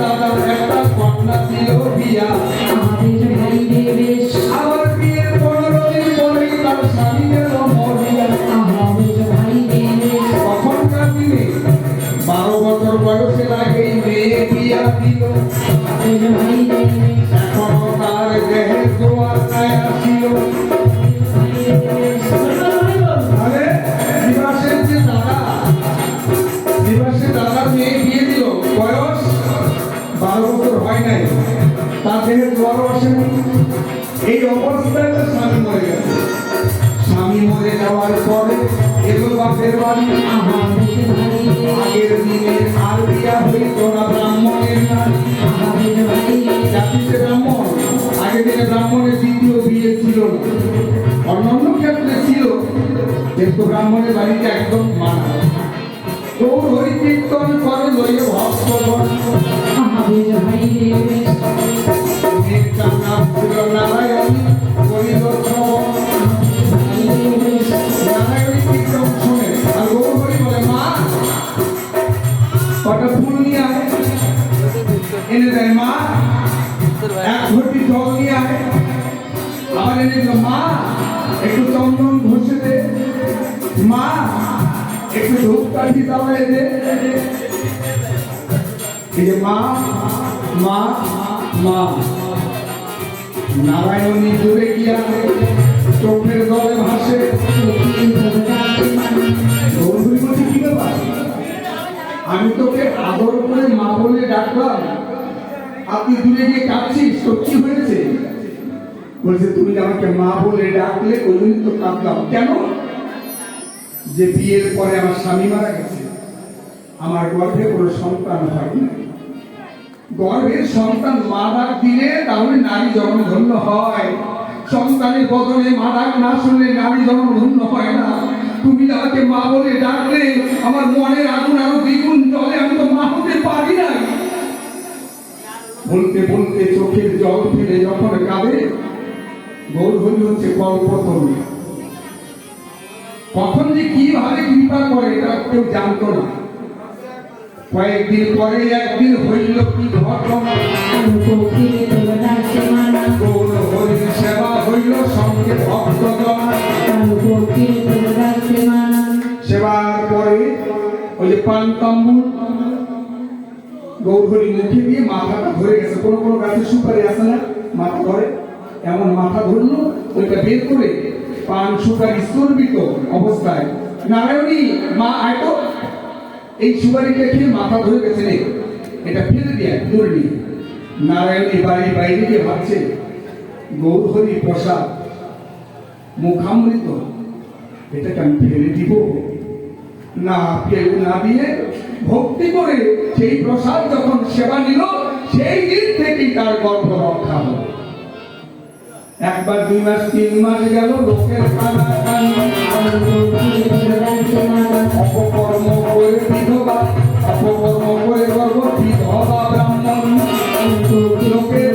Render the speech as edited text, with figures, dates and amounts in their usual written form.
দাদা একটা কন্যা ছিল বিয়া। আমার বিয়ের 15 দিন পরেই তার স্বামী গেল মরিয়া। তখনকার দিনে 12 বছর বয়সের আগেই মেয়ে বিয়া দিল। এখনো তার দেহে জোয়ার নাই আসিল। দাদার মেয়ে বিয়ে দিল, বয়স 12 বছর হয় নাই, তার দেহে জোয়ার আসেনি। এই অবস্থায় তার স্বামী মরে গেছে। স্বামী মরে যাওয়ার পরে এলো বাপের বাড়ি। আগের দিনে আর বিয়া হইত না ব্রাহ্মণের নারী। জাতিতে ব্রাহ্মণ, আগের দিনে ব্রাহ্মণের দ্বিতীয় বিয়ে ছিল না। অন্যান্য ক্ষেত্রে ছিল, কিন্তু ব্রাহ্মণের বাড়িতে একদম মানা। গৌর হরি কীর্তন করে লইয়ে ভক্তগণ। নারায়ণ করিল শ্রবণ। নারায়ণী কীর্তন শুনে আর গৌর হরি বলে, মা কটা ফুল নিয়ে আয়। এনে দেয় মা। এক ঘটি জল নিয়ে আয়। আবার এনে দিল, মা একটু চন্দন ঘষে দে। মা একটু ধূপকাঠি জ্বালায় দে। এই যে মা মা মা। নারায়ণী দূরে গিয়া চোখের জলে ভাসে। কি ব্যাপার, আমি তোকে আদর করে মা বলে ডাকলাম, আপনি দূরে গিয়ে কাঁদছিস, তো কি হয়েছে? বলছে, তুমি আমাকে মা বলে ডাকলে ওই জন্য তো কাঁদলাম। কেন? যে বিয়ের পরে আমার স্বামী মারা গেছে, আমার গর্ভে কোনো সন্তান হয়নি। গর্ভের সন্তান মা ডাক দিলে তাহলে নারী জন্ম ধন্য হয়। সন্তানের বদলে মা ডাক না শুনলে নারী জন্ম ধন্য হয় না। তুমি আমাকে মা বলে ডাকলে আমার মনের আগুন আরো দ্বিগুণ জ্বলে। আমি তো মা হতে পারি না। বলতে বলতে চোখের জল ফেলে যখন কাঁদে, গৌর হরি হচ্ছে কল্পতরু। কখন যে কিভাবে কৃপা করে এটা কেউ জানতো না। কয়েকদিন পরে একদিন হইল কি ঘটনা। গৌর হরির সেবা হইল সঙ্গে ভক্তগণ। সেবার পরে ওই যে পান তাম্বুল গৌর হরি মুখে দিয়ে মাথাটা ধরে গেছে। কোনো কোনো গাছে সুপারি আছে না, মাথা ধরে, এমন মাথা ধরলো, ওইটা বের করে পান সুপারি স্তর্বিত অবস্থায়, নারায়ণী মা আয় তো, এই সুপারিটা খেয়ে মাথা ধরে গেছে রে, এটা ফেলে দিয়ে দূরে নিয়ে। নারায়ণী বাড়ির বাইরে গিয়ে ভাবছে, গৌর হরি প্রসাদ মুখামৃত, এটাকে আমি ফেলে দিব না। কেউ না দিয়ে ভক্তি করে সেই প্রসাদ যখন সেবা নিল, সেই দিন থেকেই তার গর্ভ রক্ষা হল। একবার 2 মাস 3 মাস গেল, লোকের অপকর্ম করে বিধবা, অপকর্ম করে গর্ভ বিধবা ব্রাহ্মণ। লোকের